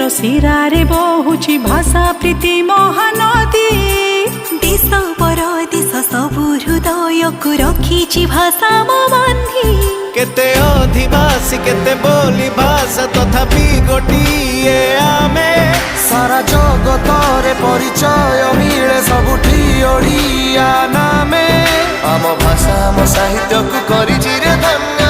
ଶିରାରେ ବହୁଛି ଭାଷା ପ୍ରୀତି ମହାନଦୀ। ଦେଶ ପରଦେଶ ସବୁ ହୃଦୟକୁ ରଖିଛି ଭାଷା ମୋ ବାନ୍ଧି। କେତେ ଅଧିବାସୀ କେତେ ବୋଲି ଭାଷା ତଥାପି ଗୋଟିଏ ଆମେ। सारा जगतरे परिचय मिले सबुठी ओडिया नामे। आम भाषा आम साहित्य को करिछि रे धन्य।